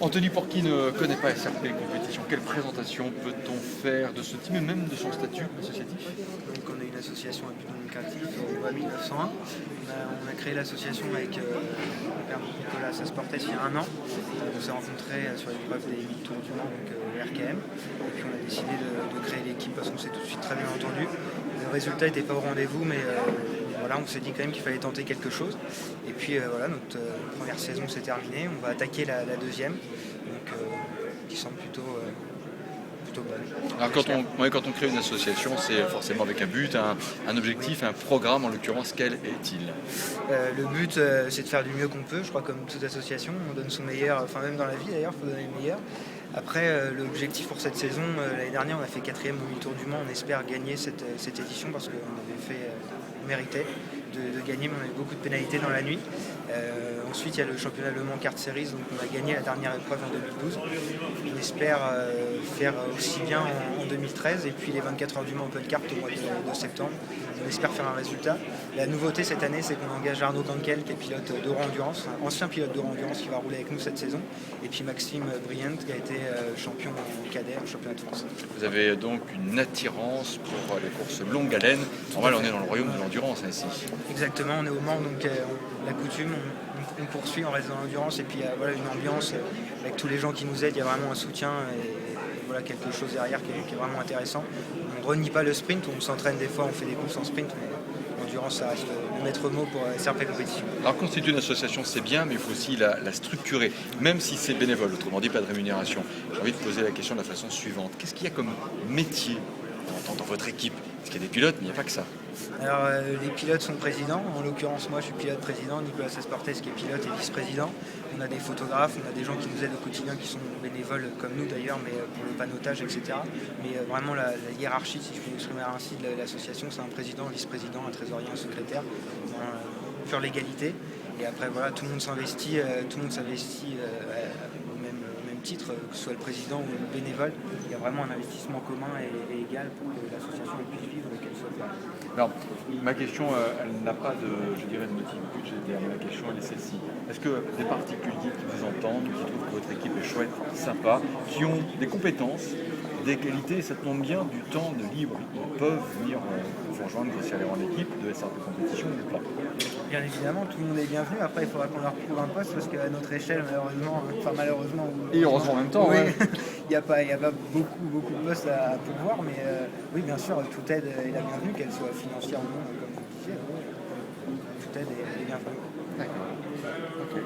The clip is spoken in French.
Anthony, pour qui ne connaît pas SRP Compétition, quelle présentation peut-on faire de ce team et même de son statut associatif? Donc on est une association à but non lucratif au loi 1901. On a créé l'association avec le père Nicolas Sasportes il y a 1 an. On s'est rencontrés sur l'épreuve des 1000 tours du Mans, donc RKM. Et puis on a décidé de créer l'équipe parce qu'on s'est tout de suite très bien entendu. Le résultat n'était pas au rendez-vous, mais voilà, on s'est dit quand même qu'il fallait tenter quelque chose. Et puis voilà, notre première saison s'est terminée. On va attaquer la deuxième, donc qui semble plutôt bonne. Alors quand on crée une association, c'est forcément avec un but, un objectif, un programme. En l'occurrence, quel est-il? Le but, c'est de faire du mieux qu'on peut. Je crois comme toute association, on donne son meilleur, enfin même dans la vie d'ailleurs, il faut donner le meilleur. Après, l'objectif pour cette saison, l'année dernière, on a fait 4e au 1000 tours du Mans. On espère gagner cette édition parce qu'on avait fait, on méritait de gagner, mais on avait beaucoup de pénalités dans la nuit. Ensuite, il y a le championnat Le Mans Kart Series, donc on a gagné la dernière épreuve en 2012. On espère faire aussi bien en 2013 et puis les 24 heures du Mans Open Kart au mois de septembre. On espère faire un résultat. La nouveauté cette année, c'est qu'on engage Arnaud Canquel, qui est pilote d'Euro Endurance, un ancien pilote d'Euro Endurance qui va rouler avec nous cette saison, et puis Maxime Briand, qui a été champion en cadet au championnat de France. Vous avez donc une attirance pour les courses longue haleine. Normal, on est dans le royaume de l'endurance ici. Exactement, on est au Mans, donc la coutume, on poursuit, on reste dans l'endurance, et puis voilà une ambiance avec tous les gens qui nous aident, il y a vraiment un soutien et voilà quelque chose derrière qui est vraiment intéressant. On ne renie pas le sprint, on s'entraîne des fois, on fait des courses en sprint, mais l'endurance ça reste le maître mot pour SRP Compétition. Alors constituer une association c'est bien, mais il faut aussi la structurer, même si c'est bénévole, autrement dit pas de rémunération. J'ai envie de poser la question de la façon suivante. Qu'est-ce qu'il y a comme métier dans votre équipe? Parce qu'il y a des pilotes, mais il n'y a pas que ça. Alors les pilotes sont présidents, en l'occurrence moi je suis pilote président, Nicolas Sasportes qui est pilote et vice-président. On a des photographes, on a des gens qui nous aident au quotidien qui sont bénévoles comme nous d'ailleurs, mais pour le panotage, etc. Mais vraiment la hiérarchie, si je puis m'exprimer ainsi, de l'association, c'est un président, un vice-président, un trésorier, un secrétaire, pure légalité. Et après voilà, tout le monde s'investit au même titre, que ce soit le président ou le bénévole. Il y a vraiment un investissement commun et égal pour que l'association puisse vivre et qu'elle soit pérenne. Alors, ma question, elle n'a pas de motif budgétaire, mais la question, elle est celle-ci. Est-ce que des particuliers qui vous entendent, qui trouvent que votre équipe est chouette, sympa, qui ont des compétences, des qualités, ça tombe bien, du temps de libre, ils peuvent venir vous rejoindre, vous serrer en équipe de SRP Compétition ou pas? Bien évidemment, tout le monde est bienvenu. Après, il faudra qu'on leur trouve un poste parce qu'à notre échelle, malheureusement, et heureusement en même temps, oui, ouais. il n'y a pas beaucoup de postes à pourvoir, mais oui, bien sûr, toute aide est la bienvenue, qu'elle soit financière ou non, comme vous disiez. Toute aide est bienvenue. D'accord. Ok.